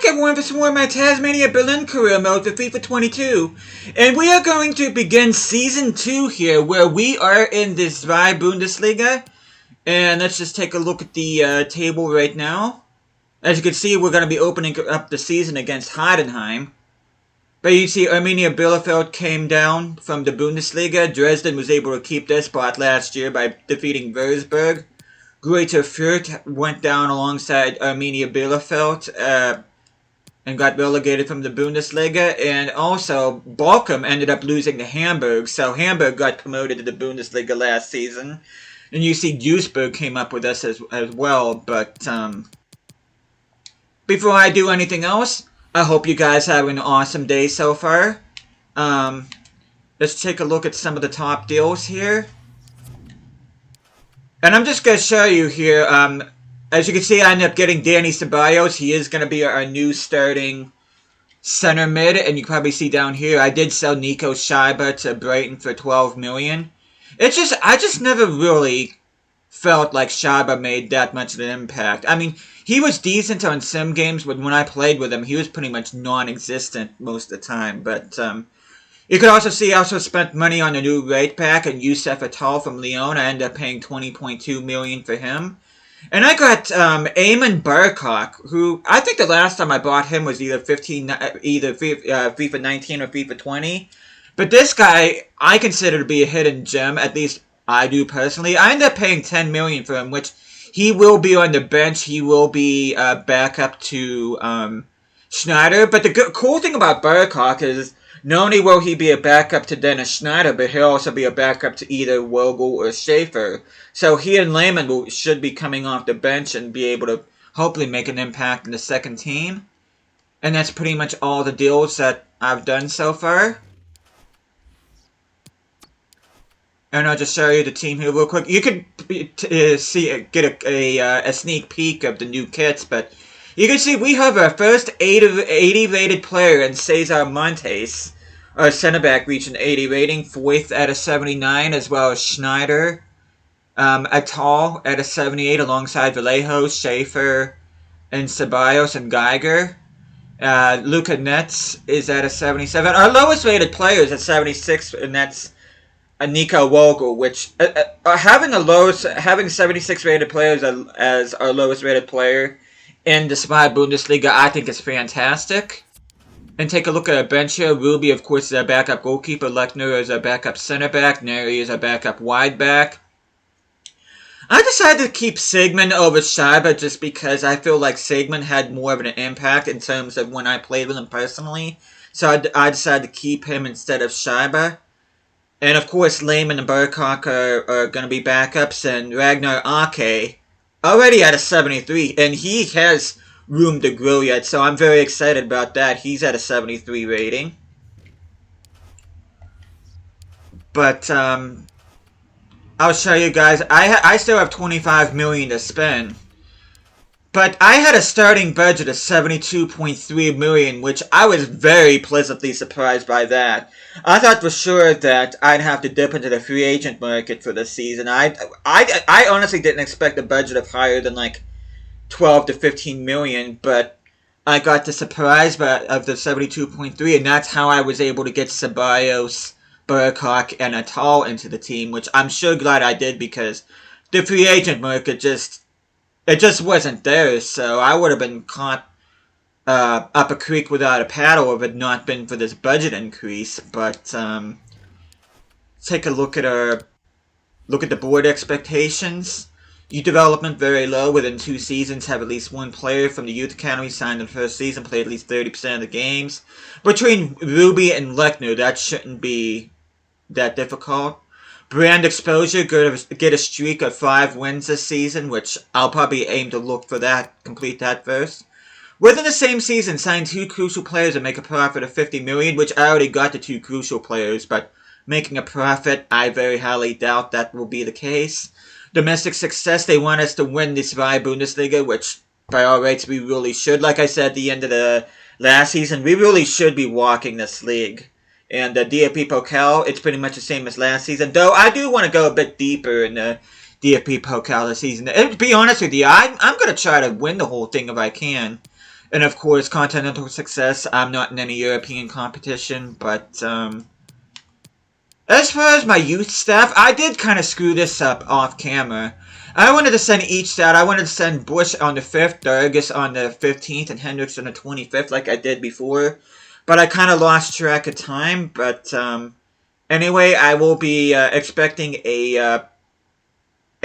everyone for some more of my Tasmania Berlin career mode for FIFA 22. And we are going to begin Season 2 here, where we are in this Zwei Bundesliga. And let's just take a look at the table right now. As you can see, we're going to be opening up the season against Heidenheim. But you see, Arminia Bielefeld came down from the Bundesliga. Dresden was able to keep their spot last year by defeating Wolfsburg. Greuther Fürth went down alongside Arminia Bielefeld and got relegated from the Bundesliga. And also, Bochum ended up losing to Hamburg. So Hamburg got promoted to the Bundesliga last season. And you see Duisburg came up with us as well. But before I do anything else, I hope you guys have an awesome day so far. Let's take a look at some of the top deals here. And I'm just going to show you here, as you can see, I ended up getting Danny Ceballos. He is going to be our new starting center mid. And you can probably see down here, I did sell Nico Scheiber to Brighton for $12 million. I just never really felt like Scheiber made that much of an impact. I mean, he was decent on some games, but when I played with him, he was pretty much non-existent most of the time. But you could also see I also spent money on a new right back and Youssef Attal from Lyon. I ended up paying $20.2 million for him. And I got Eamon Barcock, who I think the last time I bought him was either FIFA 19 or FIFA 20. But this guy, I consider to be a hidden gem, at least I do personally. I ended up paying $10 million for him, which he will be on the bench. He will be back up to Schneider. But the cool thing about Barcock is not only will he be a backup to Dennis Schneider, but he'll also be a backup to either Vogel or Schaefer. So he and Lehmann should be coming off the bench and be able to hopefully make an impact in the second team. And that's pretty much all the deals that I've done so far. And I'll just show you the team here real quick. You could get a sneak peek of the new kits, but you can see we have our first 80 rated player in Cesar Montes. Our center back reached an 80 rating, 4th out of 79, as well as Schneider. Attal at a 78 alongside Vallejo, Schaefer, and Ceballos and Geiger. Luca Netz is at a 77. Our lowest rated player is at 76, and that's Nico Vogel, which having 76 rated players as our lowest rated player in the Zwei Bundesliga, I think is fantastic. And take a look at our bench here. Ruby, of course, is our backup goalkeeper. Lechner is our backup center back. Neri is our backup wide back. I decided to keep Sigmund over Scheiber just because I feel like Sigmund had more of an impact in terms of when I played with him personally. So I decided to keep him instead of Scheiber. And of course, Lehmann and Barcock are going to be backups, and Ragnar Ake already at a 73, and he has room to grow yet, so I'm very excited about that. He's at a 73 rating. But I'll show you guys. I still have $25 million to spend. But I had a starting budget of $72.3 million, which I was very pleasantly surprised by that. I thought for sure that I'd have to dip into the free agent market for this season. I honestly didn't expect a budget of higher than like 12 to 15 million, but I got the surprise of the 72.3, and that's how I was able to get Ceballos, Barcock, and Attal into the team, which I'm sure glad I did because the free agent market just wasn't there, so I would have been caught up a creek without a paddle if it had not been for this budget increase. But take a look at the board expectations. Youth development very low. Within 2 seasons, have at least one player from the youth academy signed in the first season, played at least 30% of the games. Between Ruby and Lechner, that shouldn't be that difficult. Brand exposure, get a streak of 5 wins this season, which I'll probably aim to look for that, complete that first. Within the same season, sign 2 crucial players and make a profit of $50 million, which I already got the 2 crucial players, but making a profit, I very highly doubt that will be the case. Domestic success, they want us to win this Zwei Bundesliga, which by all rights we really should. Like I said at the end of the last season, we really should be walking this league. And the DFB Pokal, it's pretty much the same as last season. Though I do want to go a bit deeper in the DFB Pokal this season. And to be honest with you, I'm going to try to win the whole thing if I can. And of course, continental success. I'm not in any European competition, but as far as my youth staff, I did kind of screw this up off camera. I wanted to send each stat. I wanted to send Bush on the 5th, Durgus on the 15th, and Hendricks on the 25th like I did before. But I kind of lost track of time. But anyway, I will be expecting a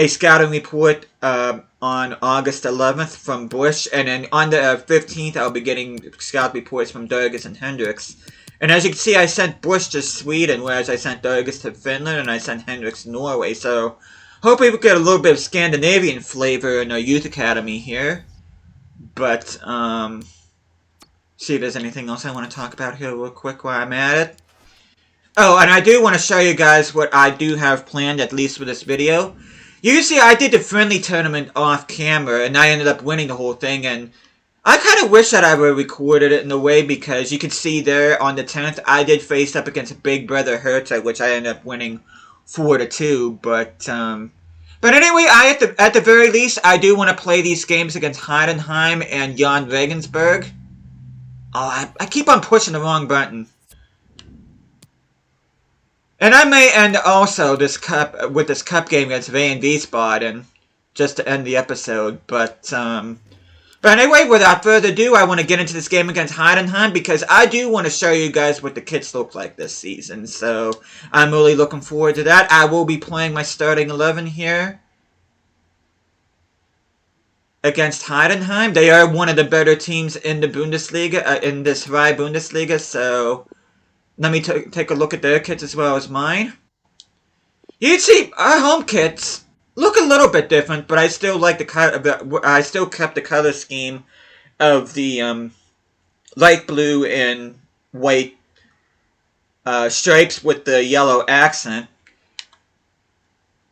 scouting report on August 11th from Bush, and then on the 15th, I'll be getting scout reports from Durgus and Hendricks. And as you can see, I sent Bush to Sweden, whereas I sent Durgus to Finland, and I sent Hendricks to Norway. So, hopefully we get a little bit of Scandinavian flavor in our youth academy here. But, see if there's anything else I want to talk about here real quick while I'm at it. Oh, and I do want to show you guys what I do have planned, at least for this video. You see, I did the friendly tournament off camera, and I ended up winning the whole thing, and I kind of wish that I would have recorded it in a way, because you can see there on the 10th, I did face up against Big Brother Hertz, which I ended up winning 4-2, but anyway, at the very least, I do want to play these games against Heidenheim and Jan Regensburg. Oh, I keep on pushing the wrong button. And I may end also this cup game against V and Wiesbaden, just to end the episode. But anyway, without further ado, I want to get into this game against Heidenheim, because I do want to show you guys what the kits look like this season. So I'm really looking forward to that. I will be playing my starting 11 here against Heidenheim. They are one of the better teams in the Bundesliga, in this Freie Bundesliga. So let me take a look at their kits as well as mine. You can see our home kits look a little bit different, but I still like I still kept the color scheme of the light blue and white stripes with the yellow accent.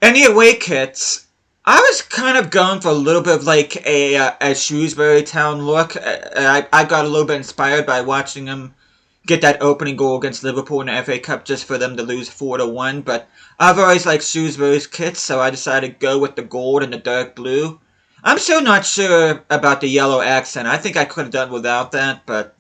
And the away kits, I was kind of going for a little bit of like a Shrewsbury Town look. I got a little bit inspired by watching them get that opening goal against Liverpool in the FA Cup just for them to lose 4-1. But I've always liked Shrewsbury's kits, so I decided to go with the gold and the dark blue. I'm still not sure about the yellow accent. I think I could have done without that, but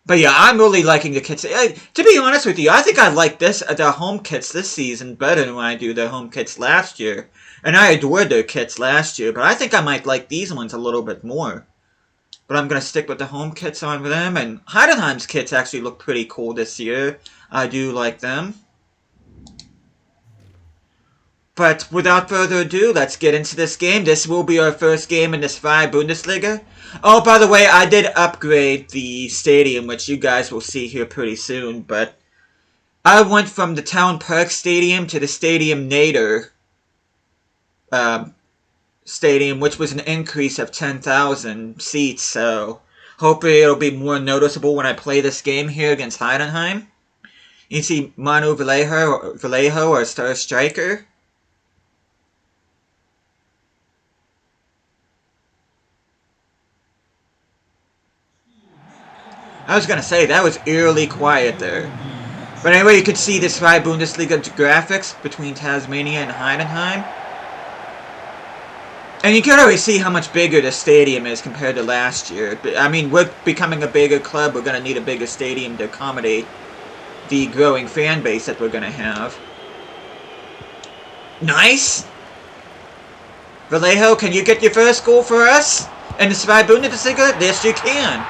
yeah, I'm really liking the kits. To be honest with you, I think I like the home kits this season better than when I do the home kits last year. And I adored their kits last year, but I think I might like these ones a little bit more. But I'm going to stick with the home kits on them. And Heidenheim's kits actually look pretty cool this year. I do like them. But without further ado, let's get into this game. This will be our first game in this Freie Bundesliga. Oh, by the way, I did upgrade the stadium, which you guys will see here pretty soon. But I went from the Town Park Stadium to the Stadium Nader Stadium, which was an increase of 10,000 seats, so hopefully it'll be more noticeable when I play this game here against Heidenheim. You see Manu Vallejo, our star striker. I was going to say, that was eerily quiet there. But anyway, you could see this Freie Bundesliga graphics between Tasmania and Heidenheim. And you can already see how much bigger the stadium is compared to last year. I mean, we're becoming a bigger club. We're going to need a bigger stadium to accommodate the growing fan base that we're going to have. Nice! Vallejo, can you get your first goal for us? In the Freie Bundesliga? Yes, you can.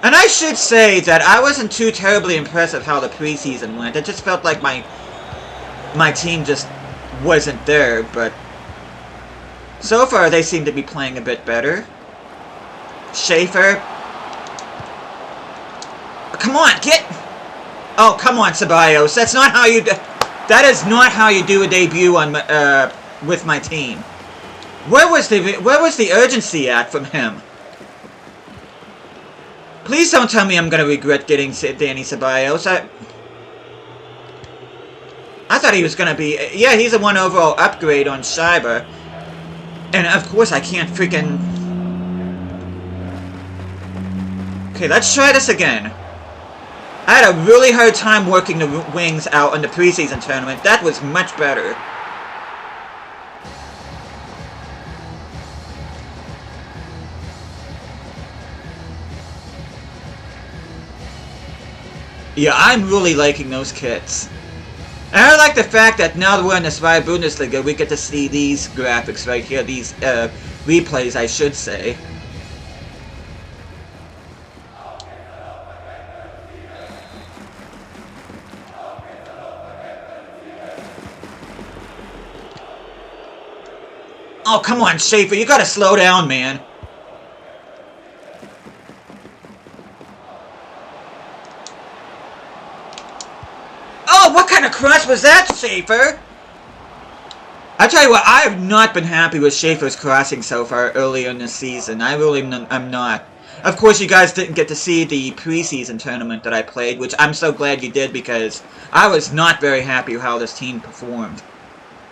And I should say that I wasn't too terribly impressed with how the preseason went. It just felt like my team just wasn't there, but so far they seem to be playing a bit better. Schaefer. Come on, get... Oh, come on, Ceballos. That's not how you... That is not how you do a debut on with my team. Where was the urgency at from him? Please don't tell me I'm going to regret getting Danny Ceballos. I thought he was going to be... Yeah, he's a 1 overall upgrade on Schreiber. And of course I can't freaking... Okay, let's try this again. I had a really hard time working the wings out in the preseason tournament. That was much better. Yeah, I'm really liking those kits. And I like the fact that now that we're in the Spy Bundesliga, we get to see these graphics right here, these replays, I should say. Oh, come on, Schaefer, you gotta slow down, man. Oh, what kind of cross was that, Schaefer? I tell you what, I have not been happy with Schaefer's crossing so far earlier in the season. I really am not. Of course, you guys didn't get to see the preseason tournament that I played, which I'm so glad you did because I was not very happy with how this team performed.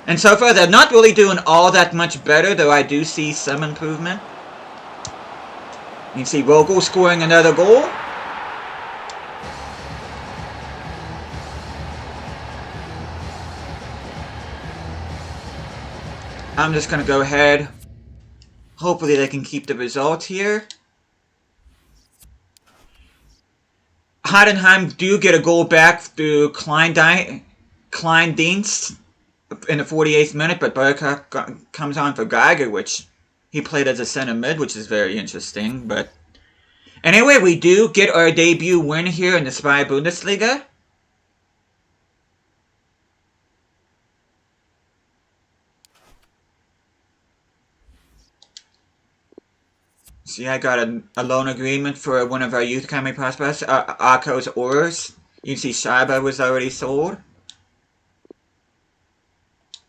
And so far, they're not really doing all that much better, though I do see some improvement. You can see Vogel scoring another goal. I'm just going to go ahead. Hopefully they can keep the result here. Heidenheim do get a goal back through Kleindienst in the 48th minute, but Berger comes on for Geiger, which he played as a center mid, which is very interesting. But anyway, we do get our debut win here in the Spy Bundesliga. See, I got a loan agreement for one of our youth academy prospects, Arcos Ors. You can see Schreiber was already sold.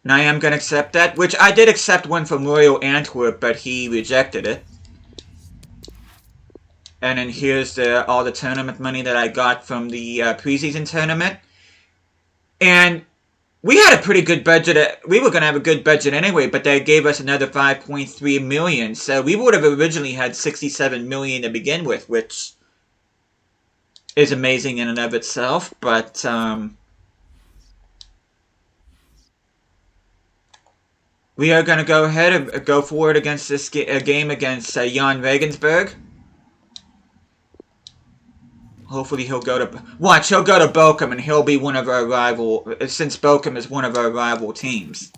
And I am going to accept that, which I did accept one from Royal Antwerp, but he rejected it. And then here's all the tournament money that I got from the preseason tournament. And we had a pretty good budget. We were going to have a good budget anyway, but they gave us another 5.3 million. So we would have originally had 67 million to begin with, which is amazing in and of itself. But we are going to go ahead and go forward against this game against Jan Regensburg. Hopefully he'll go to... Watch, he'll go to Bochum and he'll be one of our rival... Since Bochum is one of our rival teams.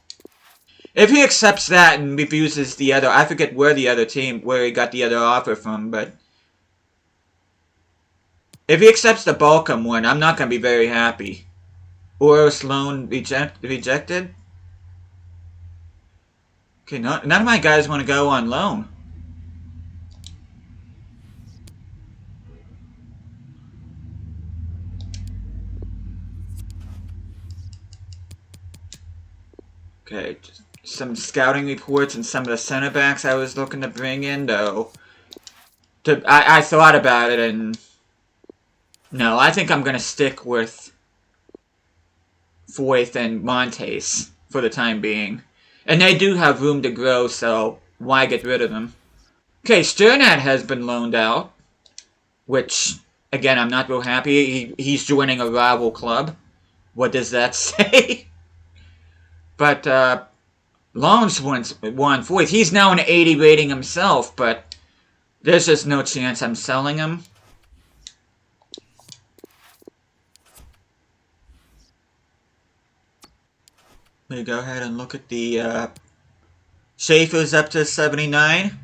If he accepts that and refuses the other... I forget where the other team... Where he got the other offer from, but... If he accepts the Bochum one, I'm not going to be very happy. Or Sloan rejected? Okay, none of my guys want to go on loan. Okay, just some scouting reports and some of the center backs I was looking to bring in, though. I thought about it and... No, I think I'm going to stick with Foyth and Montes for the time being. And they do have room to grow, so why get rid of them? Okay, Sternad has been loaned out, which, again, I'm not real happy. He's joining a rival club. What does that say? But, loans won Foyth. He's now an 80 rating himself, but there's just no chance I'm selling him. Let me go ahead and look at the, Schaefer's up to 79.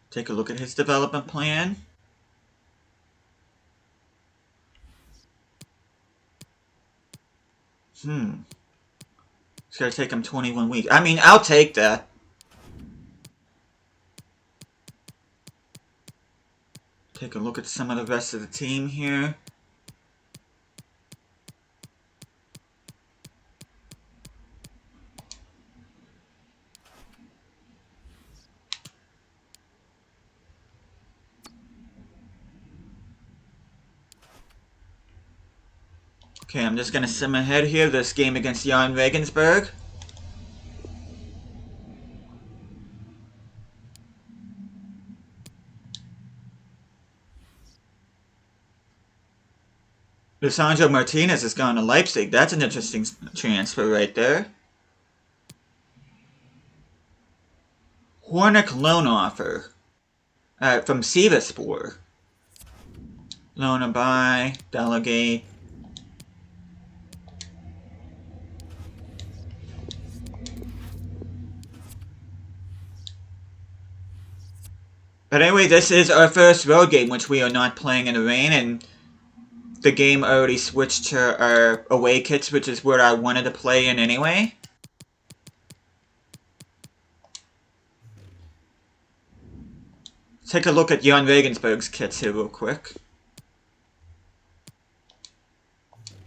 Take a look at his development plan. It's gonna take him 21 weeks. I mean, I'll take that. Take a look at some of the rest of the team here. Okay, I'm just gonna sim ahead here. This game against Jan Regensburg. Lisandro Martinez has gone to Leipzig. That's an interesting transfer right there. Hornick loan offer from Sivaspor. Loan buy, delegate. But anyway, this is our first road game, which we are not playing in the rain, and the game already switched to our away kits, which is where I wanted to play in anyway. Take a look at Jan Regensburg's kits here real quick.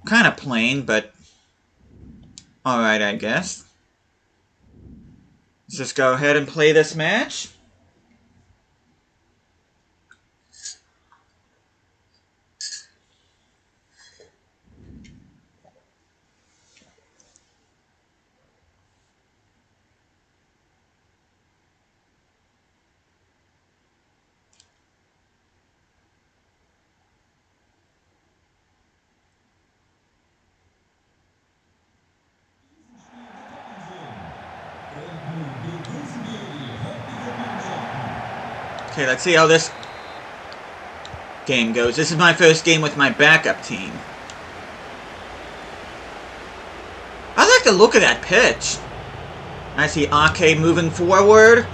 Kind of plain, but alright, I guess. Let's just go ahead and play this match. Okay, let's see how this game goes. This is my first game with my backup team. I like the look of that pitch. I see Ake moving forward.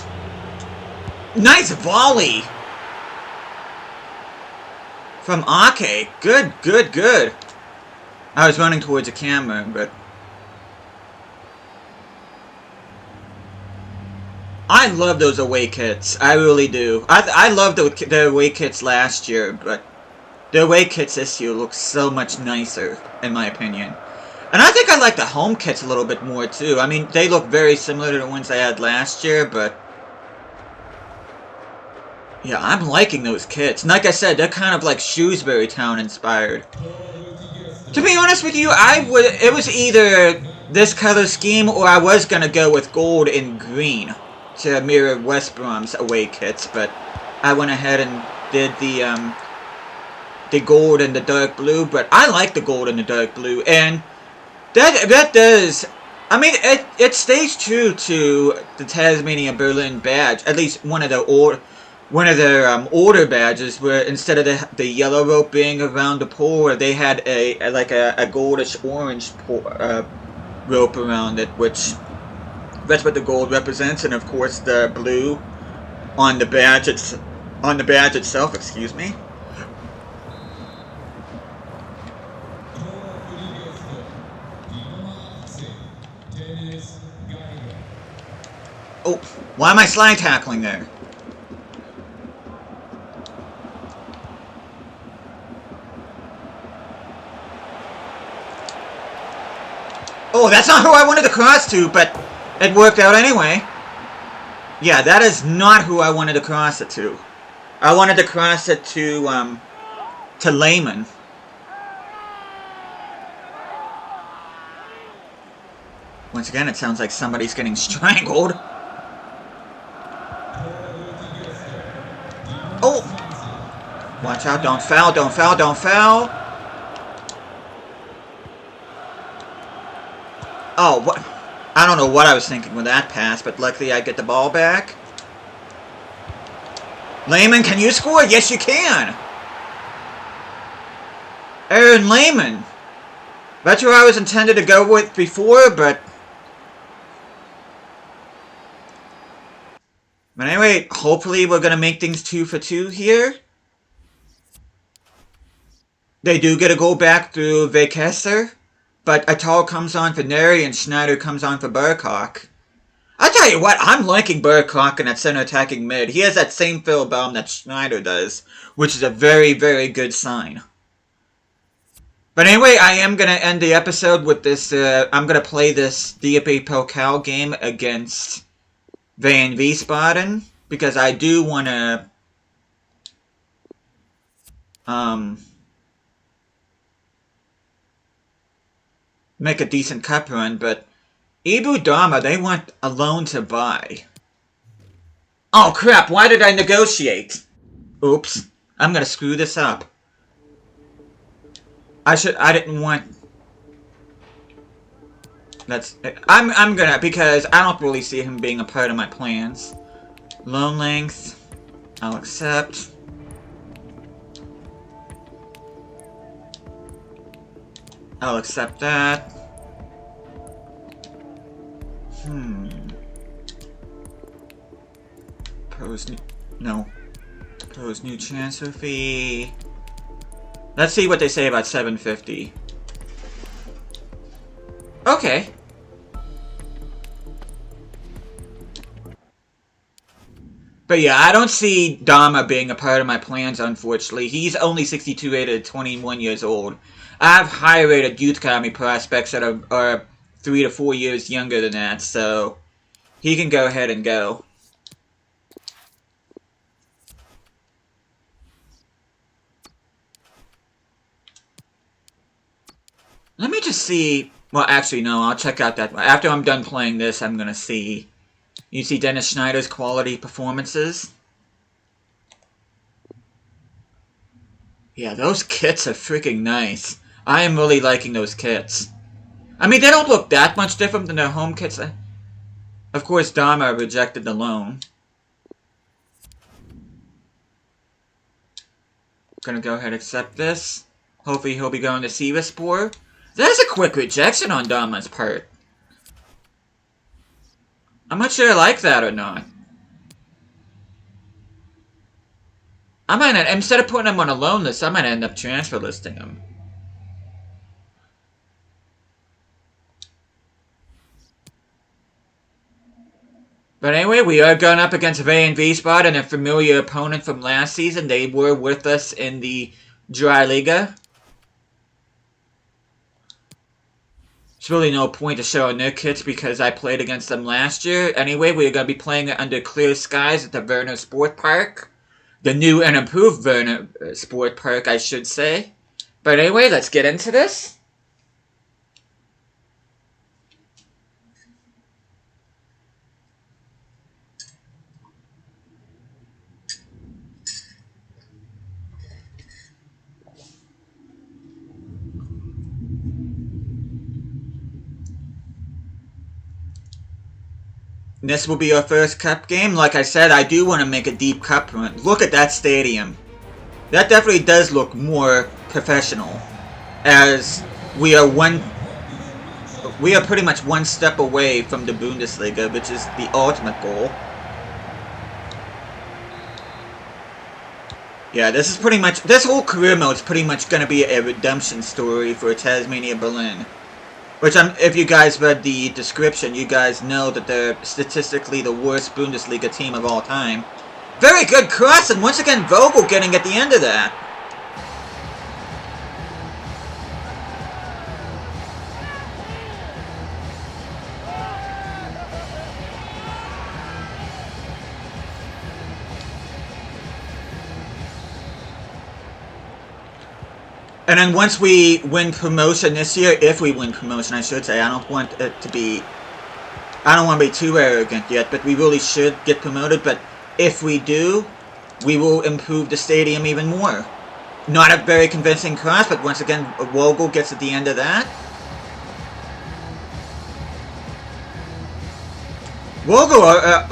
Nice volley from Ake. Good, good, good. I was running towards the camera, but I love those away kits. I really do. I loved the away kits last year, but the away kits this year look so much nicer, in my opinion. And I think I like the home kits a little bit more, too. I mean, they look very similar to the ones I had last year, but yeah, I'm liking those kits. And like I said, they're kind of like Shrewsbury Town inspired. To be honest with you, it was either this color scheme or I was going to go with gold and green to mirror West Brom's away kits, but I went ahead and did the gold and the dark blue, but I like the gold and the dark blue, and that does, I mean, it stays true to the Tasmania Berlin badge, at least one of their order badges, where instead of the yellow rope being around the pole, they had a goldish orange rope around it, which that's what the gold represents, and of course the blue on the badge itself. Excuse me. Oh, why am I slide tackling there? Oh, that's not who I wanted to cross to, but it worked out anyway. Yeah, that is not who I wanted to cross it to. I wanted to cross it to Lehman. Once again, it sounds like somebody's getting strangled. Oh! Watch out, don't foul, don't foul, don't foul. Oh, what? I don't know what I was thinking with that pass, but luckily I get the ball back. Lehman, can you score? Yes, you can! Aaron Lehman. That's who I was intended to go with before, but anyway, hopefully we're going to make things 2 for 2 here. They do get a goal back through Vekesser, but Atal comes on for Neri and Schneider comes on for Burcock. I'll tell you what, I'm liking Burcock in that center attacking mid. He has that same fill bomb that Schneider does, which is a very, very good sign. But anyway, I am going to end the episode with this. I'm going to play this DFB Pokal game against Van Wiesbaden, because I do want to make a decent cup run, but Ibu Dharma, they want a loan to buy. Oh crap, why did I negotiate? Oops, I'm gonna screw this up. I didn't want... I'm gonna, because I don't really see him being a part of my plans. Loan length, I'll accept. I'll accept that. Propose new transfer fee. Let's see what they say about 750. Okay. But yeah, I don't see Dharma being a part of my plans, unfortunately. He's only 62 rated, 21 years old. I have higher rated youth academy prospects that are 3 to 4 years younger than that, so he can go ahead and go. Let me just see... Well, actually, no, I'll check out that... After I'm done playing this, I'm gonna see... You see Dennis Schneider's quality performances? Yeah, those kits are freaking nice. I am really liking those kits. I mean, they don't look that much different than their home kits. Of course, Dharma rejected the loan. Gonna go ahead and accept this. Hopefully he'll be going to Sivaspor. That's a quick rejection on Dharma's part. I'm not sure I like that or not. I might, instead of putting him on a loan list, I might end up transfer listing him. But anyway, we are going up against V Spot and a familiar opponent from last season. They were with us in the Dry Liga. There's really no point to showing their kits because I played against them last year. Anyway, we're going to be playing it under clear skies at the Werner Sport Park. The new and improved Werner Sport Park, I should say. But anyway, let's get into this. This will be our first cup game. Like I said, I do want to make a deep cup run. Look at that stadium. That definitely does look more professional. As we are pretty much one step away from the Bundesliga, which is the ultimate goal. Yeah, this is pretty much, this whole career mode is pretty much going to be a redemption story for Tasmania Berlin. Which, if you guys read the description, you guys know that they're statistically the worst Bundesliga team of all time. Very good cross, and once again, Vogel getting at the end of that. And then once we win promotion this year, if we win promotion, I should say, I don't want to be too arrogant yet, but we really should get promoted. But if we do, we will improve the stadium even more. Not a very convincing cross, but once again, Vogel gets at the end of that. Vogel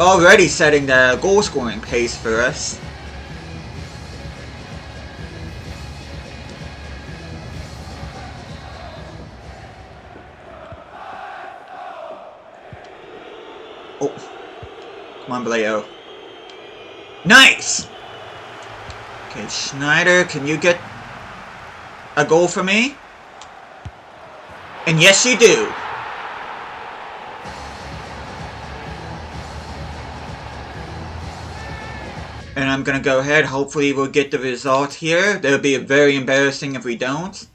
already setting the goal-scoring pace for us. Oh, come on, Bleo. Nice! Okay, Schneider, can you get a goal for me? And yes, you do. And I'm gonna go ahead, hopefully we'll get the result here. That'll be very embarrassing if we don't.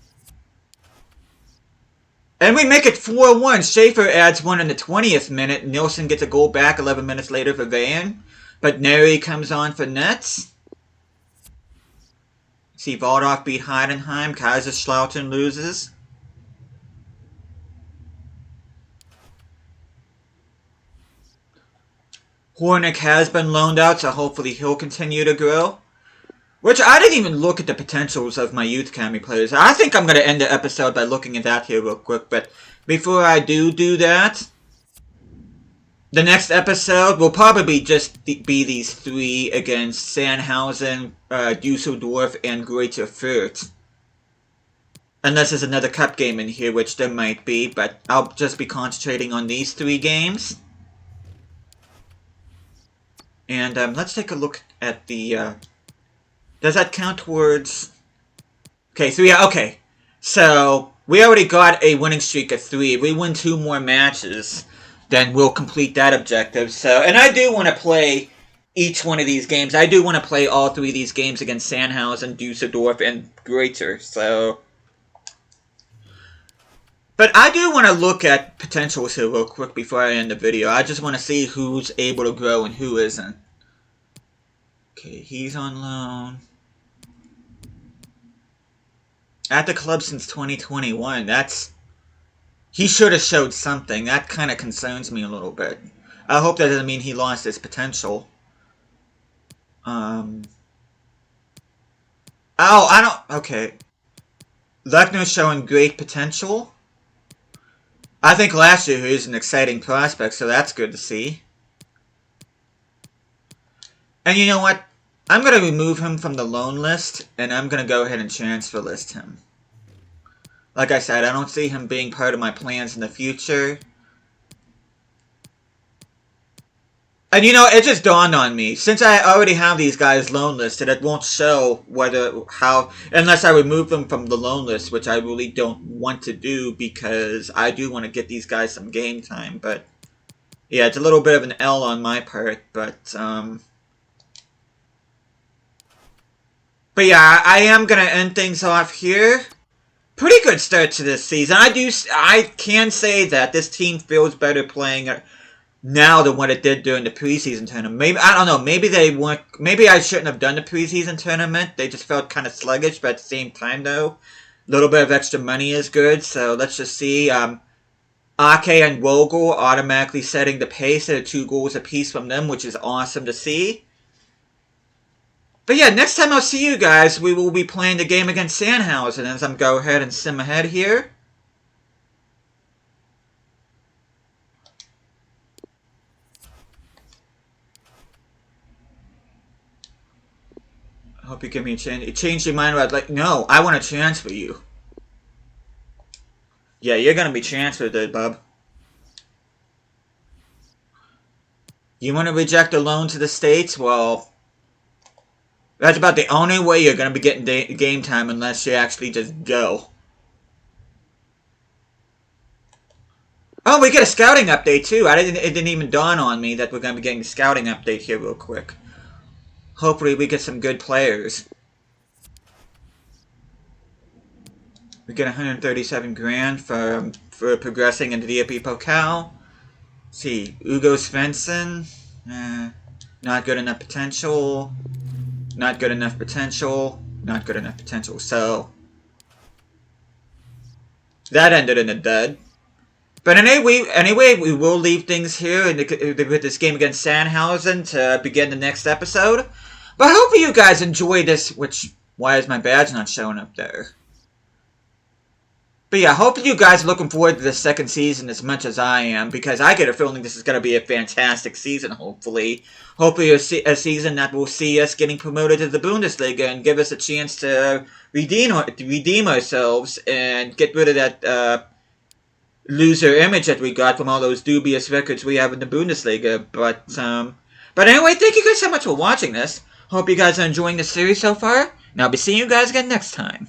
And we make it 4-1. Schaefer adds one in the 20th minute. Nielsen gets a goal back 11 minutes later for Van. But Neri comes on for Nets. See Waldorf beat Heidenheim. Kaiserslautern loses. Hornick has been loaned out, so hopefully he'll continue to grow. Which, I didn't even look at the potentials of my Youth Academy players. I think I'm going to end the episode by looking at that here real quick. But before I do that, the next episode will probably just be these three against Sandhausen, Dusseldorf, and Greuther Fürth. Unless there's another cup game in here, which there might be. But I'll just be concentrating on these three games. And let's take a look at the... does that count towards... Okay, so yeah, okay. So, we already got a winning streak of 3. If we win 2 more matches, then we'll complete that objective. So, and I do want to play each one of these games. I do want to play all 3 of these games against Sandhausen, Dusseldorf, and Greuther. So... But I do want to look at potentials here real quick before I end the video. I just want to see who's able to grow and who isn't. Okay, he's on loan. At the club since 2021. That's... He should have showed something. That kind of concerns me a little bit. I hope that doesn't mean he lost his potential. Oh, I don't... Okay. Lechner's showing great potential. I think last year he was an exciting prospect, so that's good to see. And you know what? I'm going to remove him from the loan list, and I'm going to go ahead and transfer list him. Like I said, I don't see him being part of my plans in the future. And you know, it just dawned on me. Since I already have these guys loan listed, it won't show unless I remove them from the loan list, which I really don't want to do because I do want to get these guys some game time. But yeah, it's a little bit of an L on my part, but yeah, I am going to end things off here. Pretty good start to this season. I can say that this team feels better playing now than what it did during the preseason tournament. Maybe, I don't know, maybe they weren't, maybe I shouldn't have done the preseason tournament. They just felt kind of sluggish, but at the same time though, a little bit of extra money is good. So let's just see. Ake and Vogel automatically setting the pace at 2 goals apiece from them, which is awesome to see. But yeah, next time I'll see you guys, we will be playing the game against Sandhausen as I'm go ahead and sim ahead here. I hope you give me a chance. You changed your mind about, like, no, I want to transfer you. Yeah, you're going to be transferred there, bub. You want to reject a loan to the States? Well... That's about the only way you're going to be getting game time unless you actually just go. Oh, we get a scouting update too. It didn't even dawn on me that we're going to be getting a scouting update here real quick. Hopefully we get some good players. We get 137 grand for progressing into the EP Pokal. Let's see, Ugo Svensson. Not good enough potential. Not good enough potential. Not good enough potential. So, that ended in a dud. But anyway, we will leave things here with this game against Sandhausen to begin the next episode. But hopefully you guys enjoy this, why is my badge not showing up there? But yeah, hopefully you guys are looking forward to the second season as much as I am, because I get a feeling this is going to be a fantastic season, hopefully. Hopefully a season that will see us getting promoted to the Bundesliga and give us a chance to redeem ourselves and get rid of that loser image that we got from all those dubious records we have in the Bundesliga. But anyway, thank you guys so much for watching this. Hope you guys are enjoying the series so far, and I'll be seeing you guys again next time.